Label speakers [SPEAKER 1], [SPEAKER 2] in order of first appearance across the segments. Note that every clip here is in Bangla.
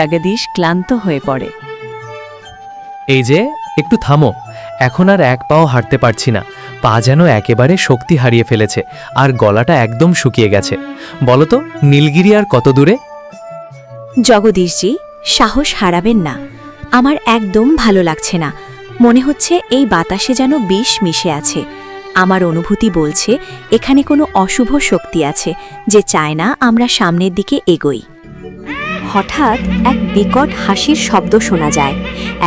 [SPEAKER 1] জগদীশ ক্লান্ত হয়ে পড়ে।
[SPEAKER 2] এই যে, একটু থামো। এখন আর এক পাও হাঁটতে পারছি না। পা যেন একেবারে শক্তি হারিয়ে ফেলেছে, আর গলাটা একদম শুকিয়ে গেছে। বলো তো, নীলগিরি আর কত দূরে?
[SPEAKER 3] জগদীশজি, সাহস হারাবেন না। আমার একদম ভালো লাগছে না। মনে হচ্ছে এই বাতাসে যেন বিষ মিশে আছে। আমার অনুভূতি বলছে এখানে কোনো অশুভ শক্তি আছে যে চায় না আমরা সামনের দিকে এগোই। হঠাৎ এক বিকট হাসির শব্দ শোনা যায়।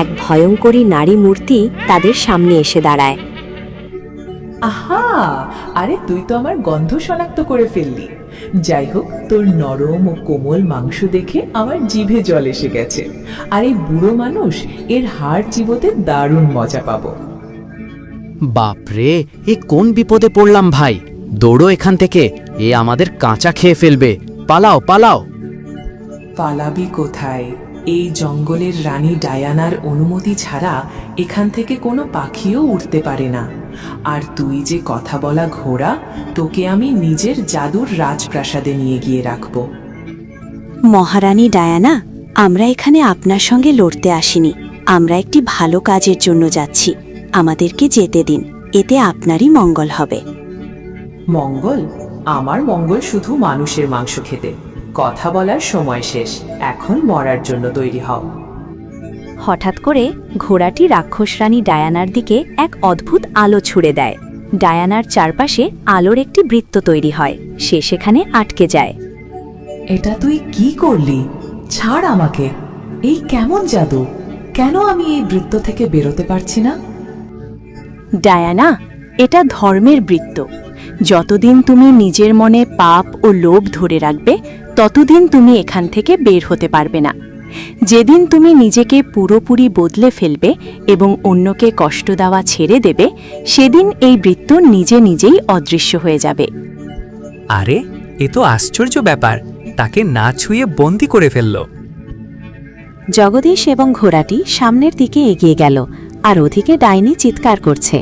[SPEAKER 3] এক ভয়ঙ্করী নারী মূর্তি তাদের সামনে এসে দাঁড়ায়।
[SPEAKER 4] আহা, আরে তুই তো আমার গন্ধ শনাক্ত করে ফেললি। যাই হোক, তোর নরম ও কোমল মাংস দেখে আমার জিভে জল এসে গেছে। আর এই বুড়ো মানুষ, এর হাড় চিবোতে দারুণ মজা পাবো।
[SPEAKER 5] বাপরে, এ কোন বিপদে পড়লাম ভাই! দৌড়ো এখান থেকে, এ আমাদের কাঁচা খেয়ে ফেলবে। পালাও পালাও!
[SPEAKER 4] পালাবি কোথায়? এই জঙ্গলের রানী ডায়ানার অনুমতি ছাড়া এখান থেকে কোনো পাখিও উঠতে পারে না। আর তুই যে কথা বলা ঘোড়া, তোকে আমি নিজের জাদুর রাজপ্রাসাদে নিয়ে গিয়ে রাখব।
[SPEAKER 3] মহারানী ডায়ানা, আমরা এখানে আপনার সঙ্গে লড়তে আসিনি। আমরা একটি ভালো কাজের জন্য যাচ্ছি। আমাদেরকে যেতে দিন, এতে আপনারই মঙ্গল হবে।
[SPEAKER 4] মঙ্গল? আমার মঙ্গল শুধু মানুষের মাংস খেতে। কথা বলার সময় শেষ, এখন মরার জন্য তৈরি হও।
[SPEAKER 3] হঠাৎ করে ঘোড়াটি রাক্ষস রানী ডায়ানার দিকে এক অদ্ভুত আলো ছুড়ে দেয়। ডায়ানার চারপাশে আলোর একটি বৃত্ত তৈরি হয়। সে সেখানে আটকে যায়।
[SPEAKER 4] এটা তুই কি করলি? ছাড় আমাকে। এই কেমন জাদু? কেন আমি এই বৃত্ত থেকে বেরোতে পারছি না?
[SPEAKER 1] ডায়ানা, এটা ধর্মের বৃত্ত। যতদিন তুমি নিজের মনে পাপ ও লোভ ধরে রাখবে, ততদিন তুমি এখান থেকে বের হতে পারবে না। যেদিন তুমি নিজেকে পুরোপুরি বদলে ফেলবে এবং অন্যকে কষ্ট দেওয়া ছেড়ে দেবে, সেদিন এই বৃত্ত নিজে নিজেই অদৃশ্য হয়ে যাবে।
[SPEAKER 6] আরে, এ তো আশ্চর্য ব্যাপার! তাকে না ছুঁয়ে বন্দি করে ফেলল।
[SPEAKER 3] জগদীশ এবং ঘোড়াটি সামনের দিকে এগিয়ে গেল, আর ওদিকে ডাইনি চিৎকার করছে।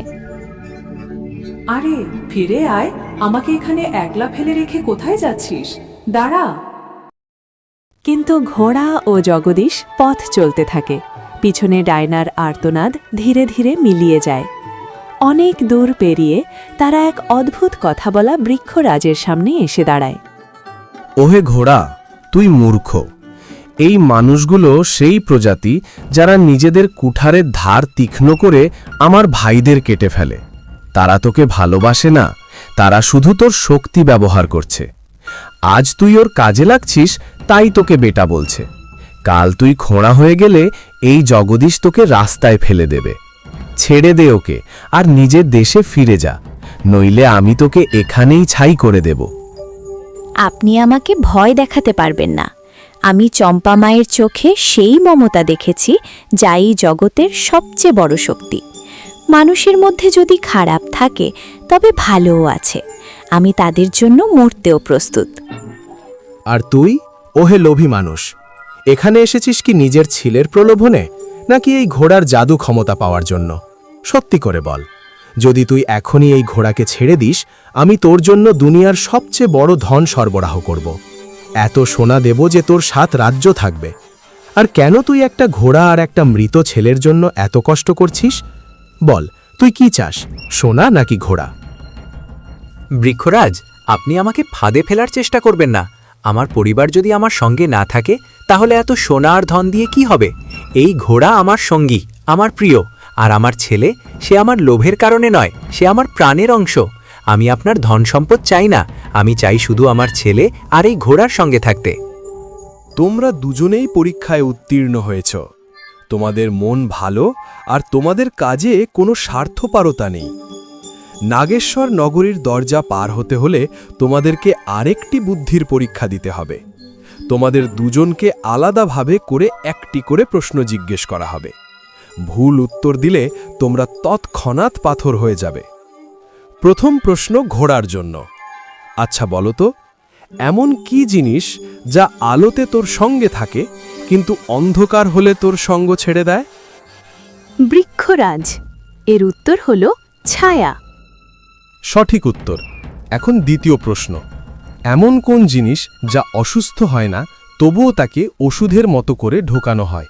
[SPEAKER 4] আরে ফিরে আয়, আমাকে এখানে একলা ফেলে রেখে কোথায় যাচ্ছিস? দাঁড়া।
[SPEAKER 1] কিন্তু ঘোড়া ও জগদীশ পথ চলতে থাকে। পিছনে ডায়নার আর্তনাদ ধীরে ধীরে মিলিয়ে যায়। অনেক দূর পেরিয়ে তারা এক অদ্ভুত কথা বলা বৃক্ষরাজের সামনে এসে দাঁড়ায়।
[SPEAKER 7] ওহে ঘোড়া, তুই মূর্খ। এই মানুষগুলো সেই প্রজাতি যারা নিজেদের কুঠারের ধার তীক্ষ্ণ করে আমার ভাইদের কেটে ফেলে। তারা তোকে ভালোবাসে না, তারা শুধু তোর শক্তি ব্যবহার করছে। আজ তুই ওর কাজে লাগছিস, তাই তোকে বেটা বলছে। কাল তুই খোঁড়া হয়ে গেলে এই জগদীশ তোকে রাস্তায় ফেলে দেবে। ছেড়ে দে ওকে আর নিজের দেশে ফিরে যা, নইলে আমি তোকে এখানেই ছাই করে দেব।
[SPEAKER 3] আপনি আমাকে ভয় দেখাতে পারবেন না। আমি চম্পা মায়ের চোখে সেই মমতা দেখেছি, যা এই জগতের সবচেয়ে বড় শক্তি। মানুষের মধ্যে যদি খারাপ থাকে, তবে ভালোও আছে। আমি তাদের জন্য মরতেও প্রস্তুত।
[SPEAKER 7] আর তুই, ওহে লোভী মানুষ, এখানে এসেছিস কি নিজের ছিলের প্রলোভনে, নাকি এই ঘোড়ার জাদু ক্ষমতা পাওয়ার জন্য? সত্যি করে বল। যদি তুই এখনই এই ঘোড়াকে ছেড়ে দিস, আমি তোর জন্য দুনিয়ার সবচেয়ে বড় ধন সরবরাহ করব। এত সোনা দেব যে তোর 7 রাজ্য থাকবে। আর কেন তুই একটা ঘোড়া আর একটা মৃত ছেলের জন্য এত কষ্ট করছিস? বল, তুই কি চাস, সোনা নাকি ঘোড়া?
[SPEAKER 6] বৃক্ষরাজ, আপনি আমাকে ফাঁদে ফেলার চেষ্টা করবেন না। আমার পরিবার যদি আমার সঙ্গে না থাকে, তাহলে এত সোনা আর ধন দিয়ে কি হবে? এই ঘোড়া আমার সঙ্গী, আমার প্রিয়। আর আমার ছেলে, সে আমার লোভের কারণে নয়, সে আমার প্রাণের অংশ। আমি আপনার ধন সম্পদ চাই না, আমি চাই শুধু আমার ছেলে আর এই ঘোড়ার সঙ্গে থাকতে।
[SPEAKER 7] তোমরা দুজনেই পরীক্ষায় উত্তীর্ণ হয়েছ। তোমাদের মন ভালো, আর তোমাদের কাজে কোনো স্বার্থপরতা নেই। নাগেশ্বর নগরীর দরজা পার হতে হলে তোমাদেরকে আরেকটি বুদ্ধির পরীক্ষা দিতে হবে। তোমাদের দুজনকে আলাদাভাবে করে একটি করে প্রশ্ন জিজ্ঞেস করা হবে। ভুল উত্তর দিলে তোমরা তৎক্ষণাৎ পাথর হয়ে যাবে। প্রথম প্রশ্ন ঘোড়ার জন্য। আচ্ছা বলো তো, এমন কি জিনিস যা আলোতে তোর সঙ্গে থাকে, কিন্তু অন্ধকার হলে তোর সঙ্গ ছেড়ে দেয়?
[SPEAKER 1] বৃক্ষরাজ, এর উত্তর হল ছায়া।
[SPEAKER 7] সঠিক উত্তর। এখন দ্বিতীয় প্রশ্ন। এমন কোন জিনিস যা অসুস্থ হয় না, তবুও তাকে ওষুধের মতো করে ঢোকানো হয়।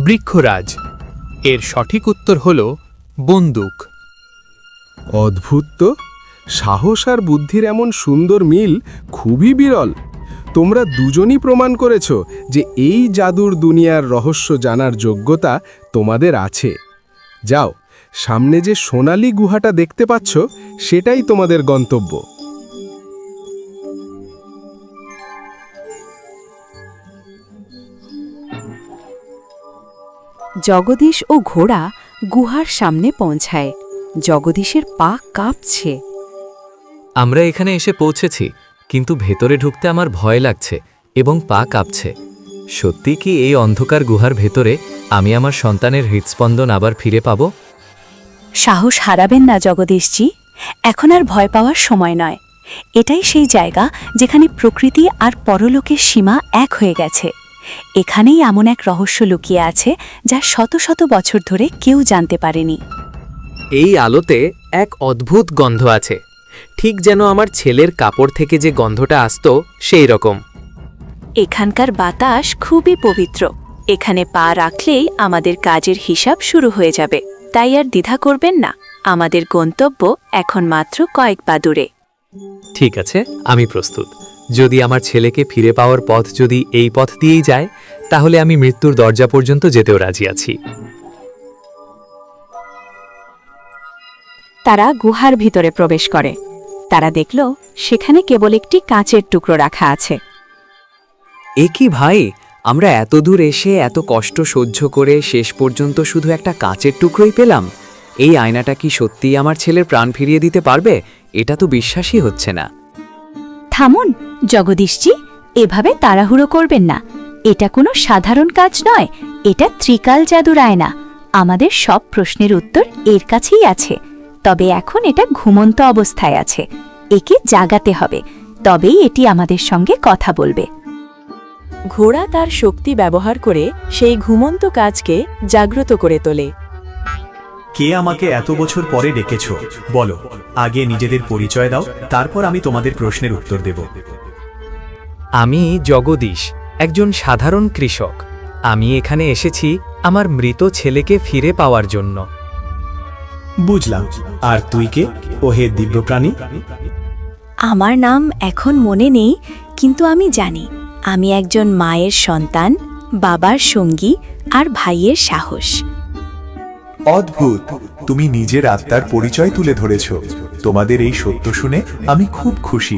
[SPEAKER 2] বৃক্ষরাজ। এর সঠিক উত্তর হল বন্দুক।
[SPEAKER 7] অদ্ভুত তো, সাহস আর বুদ্ধির এমন সুন্দর মিল খুবই বিরল। তোমরা দুজনই প্রমাণ করেছ যে এই জাদুর দুনিয়ার রহস্য জানার যোগ্যতা তোমাদের আছে। যাও, সামনে যে সোনালী গুহাটা দেখতে পাচ্ছ সেটাই তোমাদের গন্তব্য।
[SPEAKER 1] জগদীশ ও ঘোড়া গুহার সামনে পৌঁছায়। জগদীশের পা কাঁপছে।
[SPEAKER 2] আমরা এখানে এসে পৌঁছেছি, কিন্তু ভেতরে ঢুকতে আমার ভয় লাগছে এবং পা কাঁপছে। সত্যি কি এই অন্ধকার গুহার ভেতরে আমি আমার সন্তানের হৃদস্পন্দন আবার ফিরে পাব?
[SPEAKER 1] সাহস হারাবেন না জগদীশজি, এখন আর ভয় পাওয়ার সময় নয়। এটাই সেই জায়গা যেখানে প্রকৃতি আর পরলোকের সীমা এক হয়ে গেছে। এখানেই এমন এক রহস্য লুকিয়ে আছে যা শত শত বছর ধরে কেউ জানতে পারেনি।
[SPEAKER 2] এই আলোতে এক অদ্ভুত গন্ধ আছে, ঠিক যেন আমার ছেলের কাপড় থেকে যে গন্ধটা আসতো সেই রকম।
[SPEAKER 1] এখানকার বাতাস খুবই পবিত্র। এখানে পা রাখলেই আমাদের কাজের হিসাব শুরু হয়ে যাবে। তাই আর দ্বিধা করবেন না, আমাদের গন্তব্য এখন মাত্র কয়েক পা দূরে।
[SPEAKER 2] ঠিক আছে, আমি প্রস্তুত। যদি আমার ছেলেকে ফিরে পাওয়ার পথ যদি এই পথ দিয়েই যায়, তাহলে আমি মৃত্যুর দরজা পর্যন্ত যেতেও রাজি আছি।
[SPEAKER 1] তারা গুহার ভিতরে প্রবেশ করে। তারা দেখল সেখানে কেবল একটি কাঁচের টুকরো রাখা আছে।
[SPEAKER 6] এ কি ভাই, আমরা এত দূর এসে এত কষ্ট সহ্য করে শেষ পর্যন্ত শুধু একটা কাঁচের টুকরোই পেলাম। এই আয়নাটা কি সত্যিই আমার ছেলের প্রাণ ফিরিয়ে দিতে পারবে? এটা তো বিশ্বাসই হচ্ছে না।
[SPEAKER 1] থামুন জগদীশজি, এভাবে তাড়াহুড়ো করবেন না। এটা কোনো সাধারণ কাজ নয়, এটা ত্রিকাল জাদুর আয়না। আমাদের সব প্রশ্নের উত্তর এর কাছেই আছে। তবে এখন এটা ঘুমন্ত অবস্থায় আছে। একে জাগাতে হবে, তবেই এটি আমাদের সঙ্গে কথা বলবে। ঘোড়া তার শক্তি ব্যবহার করে সেই ঘুমন্ত কাজকে জাগ্রত করে তোলে।
[SPEAKER 8] কে আমাকে এত বছর পরে ডেকেছ? বলো, আগে নিজেদের পরিচয় দাও, তারপর আমি তোমাদের প্রশ্নের উত্তর দেব।
[SPEAKER 2] আমি জগদীশ, একজন সাধারণ কৃষক। আমি এখানে এসেছি আমার মৃত ছেলেকে ফিরে পাওয়ার জন্য।
[SPEAKER 8] বুঝলাম। আর তুই কে, ও হে দিব্যপ্রাণী?
[SPEAKER 3] আমার নাম এখন মনে নেই, কিন্তু আমি জানি আমি একজন মায়ের সন্তান, বাবার সঙ্গী আর ভাইয়ের সাহস।
[SPEAKER 9] অদ্ভুত, তুমি নিজের আত্মার পরিচয় তুলে ধরেছ। তোমাদের এই সত্য শুনে আমি খুব খুশি।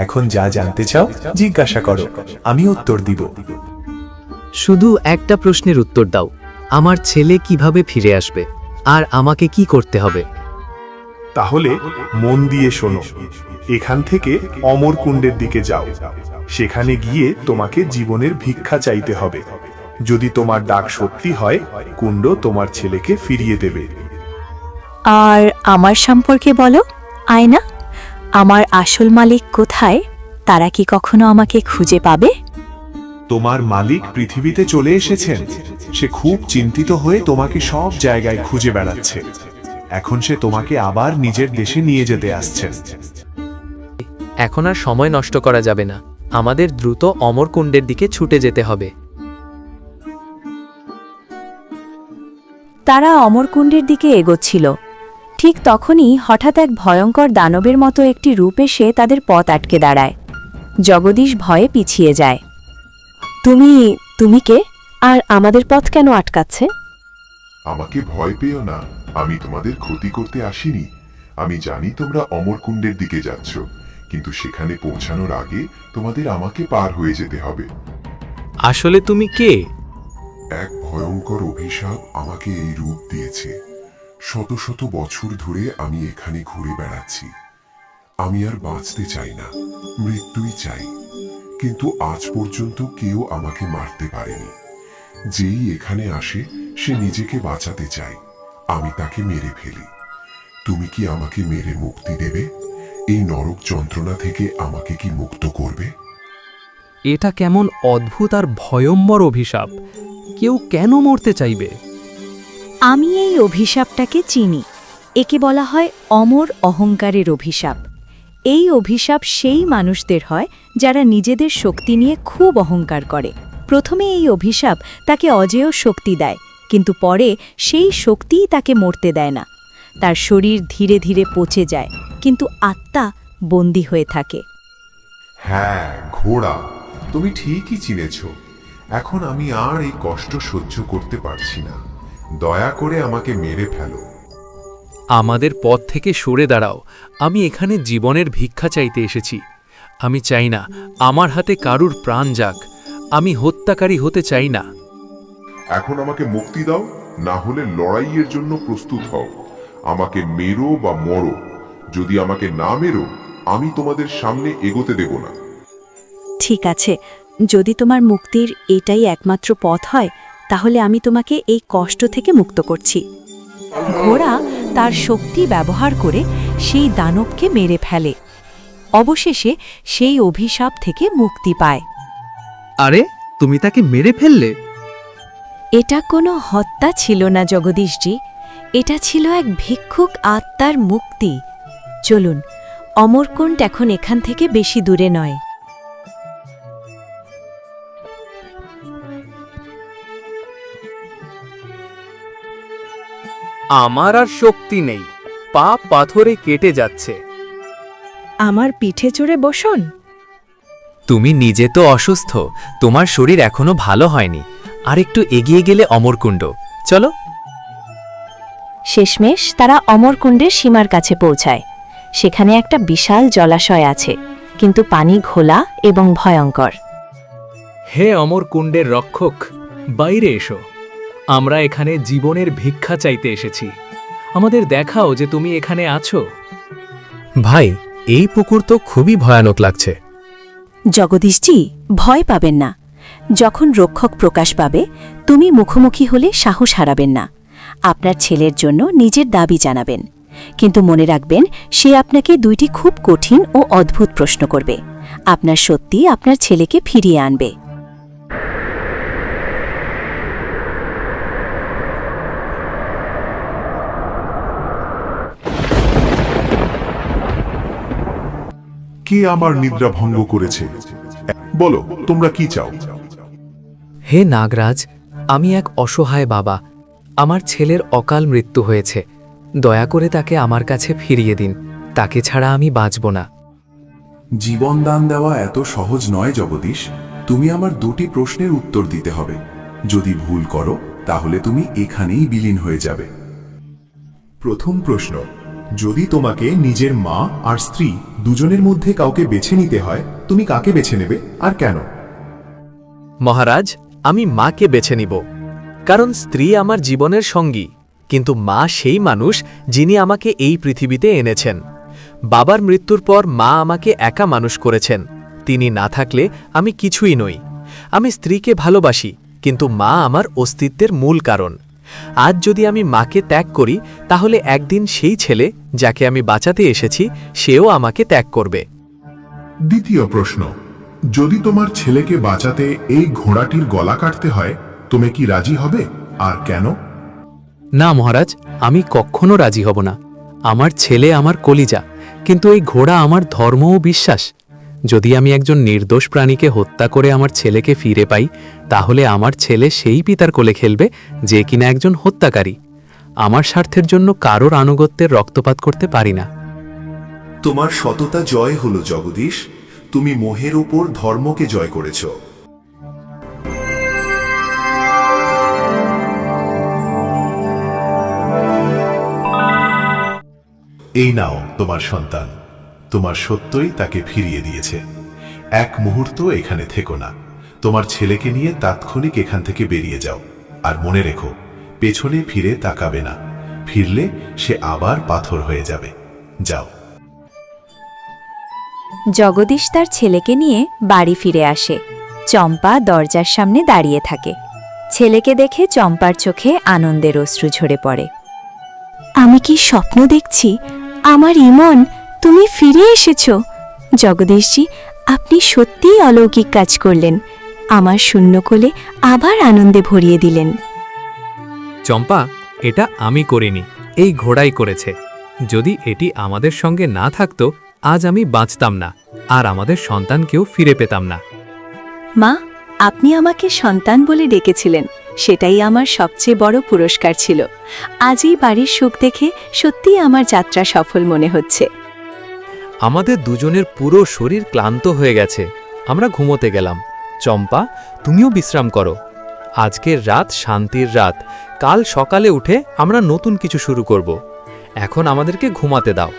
[SPEAKER 9] এখন যা জানতে চাও জিজ্ঞাসা করো, আমি উত্তর দিব।
[SPEAKER 2] শুধু একটা প্রশ্নের উত্তর দাও, আমার ছেলে কিভাবে ফিরে আসবে আর আমাকে কি করতে হবে?
[SPEAKER 9] তাহলে মন দিয়ে শোনো। এখান থেকে অমরকুণ্ডের দিকে যাও। সেখানে গিয়ে তোমাকে জীবনের ভিক্ষা চাইতে হবে। যদি তোমার ডাক সত্যি হয়, কুণ্ড তোমার ছেলেকে ফিরিয়ে দেবে।
[SPEAKER 1] আর আমার সম্পর্কে বলো আয়না, আমার আসল মালিক কোথায়? তারা কি কখনো আমাকে খুঁজে পাবে?
[SPEAKER 9] তোমার মালিক পৃথিবীতে চলে এসেছেন। সে খুব চিন্তিত হয়ে তোমাকে সব জায়গায় খুঁজে বেড়াচ্ছে। এখন সে তোমাকে আবার নিজের দেশে নিয়ে যেতে আসছেন।
[SPEAKER 2] এখন আর সময় নষ্ট করা যাবে না, আমাদের দ্রুত অমরকুণ্ডের দিকে ছুটে যেতে হবে।
[SPEAKER 1] তারা অমরকুণ্ডের দিকে এগোচ্ছিল। ঠিক তখনই হঠাৎ এক ভয়ঙ্কর দানবের মতো একটি রূপ এসে তাদের পথ আটকে দাঁড়ায়। জগদীশ ভয়ে পিছিয়ে যায়। তুমি কে? আর আমাদের পথ কেন আটকাচ্ছে?
[SPEAKER 10] আমাকে ভয় পেও না, আমি তোমাদের ক্ষতি করতে আসিনি। আমি জানি তোমরা অমরকুণ্ডের দিকে যাচ্ছ, কিন্তু সেখানে পৌঁছানোর আগে তোমাদের আমাকে পার হয়ে যেতে হবে।
[SPEAKER 2] আসলে তুমি কে?
[SPEAKER 10] এক ভয়ঙ্কর অভিশাপ আমাকে এই রূপ দিয়েছে। শত শত বছর ধরে আমি এখানে ঘুরে বেড়াচ্ছি। আমি আর বাঁচতে চাই না, মৃত্যুই চাই। কিন্তু আজ পর্যন্ত কেউ আমাকে মারতে পারেনি। যেই এখানে আসে সে নিজেকে বাঁচাতে চায়, আমি তাকে মেরে ফেলি। তুমি কি আমাকে মেরে মুক্তি দেবে? এই নরক যন্ত্রণা থেকে আমাকে কি মুক্ত করবে?
[SPEAKER 5] এটা কেমন অদ্ভুত আর ভয়ম্বর অভিশাপ! কেউ কেন মরতে চাইবে?
[SPEAKER 3] আমি এই অভিশাপটাকে চিনি। একে বলা হয় অমর অহংকারের অভিশাপ। এই অভিশাপ সেই মানুষদের হয় যারা নিজেদের শক্তি নিয়ে খুব অহংকার করে। প্রথমে এই অভিশাপ তাকে অজেয় শক্তি দেয়, কিন্তু পরে সেই শক্তিই তাকে মরতে দেয় না। তার শরীর ধীরে ধীরে পচে যায়, কিন্তু আত্মা বন্দী হয়ে থাকে।
[SPEAKER 10] হ্যাঁ ঘোড়া, তুমি ঠিকই চিনেছ। এখন আমি আর এই কষ্ট সহ্য করতে পারছি না। দয়া করে আমাকে মেরে ফেলো।
[SPEAKER 2] আমাদের পথ থেকে সরে দাঁড়াও। আমি এখানে জীবনের ভিক্ষা চাইতে এসেছি। আমি চাই না আমার হাতে কারুর প্রাণ যাক। আমি হত্যাকারী হতে চাই না।
[SPEAKER 10] এখন আমাকে মুক্তি দাও, না হলে লড়াইয়ের জন্য প্রস্তুত হও। আমাকে মেরো বা মরো। যদি আমাকে না মেরো, আমি তোমাদের সামনে এগোতে দেব না।
[SPEAKER 3] ঠিক আছে, যদি তোমার মুক্তির এটাই একমাত্র পথ হয়, তাহলে আমি তোমাকে এই কষ্ট থেকে মুক্ত করছি। ঘোড়া তার শক্তি ব্যবহার করে সেই দানবকে মেরে ফেলে। অবশেষে সেই অভিশাপ থেকে মুক্তি পায়।
[SPEAKER 5] আরে তুমি তাকে মেরে ফেললে?
[SPEAKER 3] এটা কোনো হত্যা ছিল না জগদীশজি, এটা ছিল এক ভিক্ষুক আত্মার মুক্তি। চলুন, অমরকুণ্ড এখন এখান থেকে বেশি দূরে নয়।
[SPEAKER 2] আমার আর শক্তি নেই, পা পাথরে কেটে যাচ্ছে।
[SPEAKER 3] আমার পিঠে চড়ে বসুন।
[SPEAKER 2] তুমি নিজে তো অসুস্থ, তোমার শরীর এখনো ভালো হয়নি। আর একটু এগিয়ে গেলে অমরকুণ্ড। চলো।
[SPEAKER 1] শেষমেশ তারা অমরকুণ্ডের সীমার কাছে পৌঁছায়। সেখানে একটা বিশাল জলাশয় আছে, কিন্তু পানি ঘোলা এবং ভয়ঙ্কর।
[SPEAKER 2] হে অমরকুণ্ডের রক্ষক, বাইরে এসো। আমরা এখানে জীবনের ভিক্ষা চাইতে এসেছি। আমাদের দেখাও যে তুমি এখানে আছো। ভাই, এই পুকুর তো খুবই ভয়ানক লাগছে।
[SPEAKER 1] জগদীশজি, ভয় পাবেন না। যখন রক্ষক প্রকাশ পাবে, তুমি মুখোমুখি হলে সাহস হারাবেন না। আপনার ছেলের জন্য নিজের দাবি জানাবেন, কিন্তু মনে রাখবেন সে আপনাকে দুইটি খুব কঠিন ও অদ্ভুত প্রশ্ন করবে। আপনার সত্যি আপনার ছেলেকে ফিরিয়ে আনবে।
[SPEAKER 9] কে আমার নিদ্রা ভঙ্গ করেছে? বলো, তোমরা কি চাও?
[SPEAKER 2] হে নাগরাজ, আমি এক অসহায় বাবা। আমার ছেলের অকাল মৃত্যু হয়েছে। দয়া করে তাকে আমার কাছে ফিরিয়ে দিন। তাকে ছাড়া আমি বাঁচব না।
[SPEAKER 11] জীবন দান দেওয়া এত সহজ নয় জগদীশ। তুমি আমার দুটি প্রশ্নের উত্তর দিতে হবে। যদি ভুল করো, তাহলে তুমি এখানেই বিলীন হয়ে যাবে।
[SPEAKER 9] প্রথম প্রশ্ন, যদি তোমাকে নিজের মা আর স্ত্রী দুজনের মধ্যে কাউকে বেছে নিতে হয়, তুমি কাকে বেছে নেবে আর কেন?
[SPEAKER 2] মহারাজ, আমি মাকে বেছে নিব। কারণ স্ত্রী আমার জীবনের সঙ্গী, কিন্তু মা সেই মানুষ যিনি আমাকে এই পৃথিবীতে এনেছেন। বাবার মৃত্যুর পর মা আমাকে একা মানুষ করেছেন। তিনি না থাকলে আমি কিছুই নই। আমি স্ত্রীকে ভালোবাসি, কিন্তু মা আমার অস্তিত্বের মূল কারণ। আজ যদি আমি মাকে ত্যাগ করি, তাহলে একদিন সেই ছেলে যাকে আমি বাঁচাতে এসেছি সেও আমাকে ত্যাগ করবে।
[SPEAKER 9] দ্বিতীয় প্রশ্ন, যদি তোমার ছেলেকে বাঁচাতে এই ঘোড়াটির গলা কাটতে হয়, তুমি কি রাজি হবে আর কেন?
[SPEAKER 2] না মহারাজ, আমি কখনো রাজি হব না। আমার ছেলে আমার কলিজা, কিন্তু এই ঘোড়া আমার ধর্ম ও বিশ্বাস। যদি আমি একজন নির্দোষ প্রাণীকে হত্যা করে আমার ছেলেকে ফিরে পাই, তাহলে আমার ছেলে সেই পিতার কোলে খেলবে যে কিনা একজন হত্যাকারী। আমার স্বার্থের জন্য কারোর আনুগত্যের রক্তপাত করতে পারি না।
[SPEAKER 11] তোমার সততা জয় হলো জগদীশ। তুমি মোহের উপর ধর্মকে জয় করেছ।
[SPEAKER 9] এই নাও তোমার সন্তান। তোমার সত্যই তাকে ফিরিয়ে দিয়েছে। এক মুহূর্ত এখানে থেকো না। তোমার ছেলেকে নিয়ে তাৎক্ষণিক এখান থেকে বেরিয়ে যাও। আর মনে রেখো, পেছনে ফিরে তাকাবে না। ফিরলে সে আবার পাথর হয়ে যাবে। যাও।
[SPEAKER 3] জগদীশ তার ছেলেকে নিয়ে বাড়ি ফিরে আসে। চম্পা দরজার সামনে দাঁড়িয়ে থাকে। ছেলেকে দেখে চম্পার চোখে আনন্দের অশ্রু ঝরে পড়ে।
[SPEAKER 1] আমি কি স্বপ্ন দেখছি? আমার ইমন, তুমি ফিরে এসেছ। জগদীশজি, আপনি সত্যিই অলৌকিক কাজ করলেন। আমার শূন্য কোলে আবার আনন্দে ভরিয়ে দিলেন।
[SPEAKER 2] চম্পা, এটা আমি করিনি, এই ঘোড়াই করেছে। যদি এটি আমাদের সঙ্গে না থাকতো, আজ আমি বাঁচতাম না, আর আমাদের সন্তানকেও ফিরে পেতাম না।
[SPEAKER 1] মা, আপনি আমাকে সন্তান বলে ডেকেছিলেন, সেটাই আমার সবচেয়ে বড় পুরস্কার ছিল। আজ এই বাড়ির সুখ দেখে সত্যিই আমার যাত্রা সফল মনে হচ্ছে।
[SPEAKER 2] আমাদের দুজনের পুরো শরীর ক্লান্ত হয়ে গেছে, আমরা ঘুমোতে গেলাম। চম্পা, তুমিও বিশ্রাম করো। আজকের রাত শান্তির রাত, কাল সকালে উঠে আমরা নতুন কিছু শুরু করব। এখন আমাদেরকে ঘুমাতে দাও।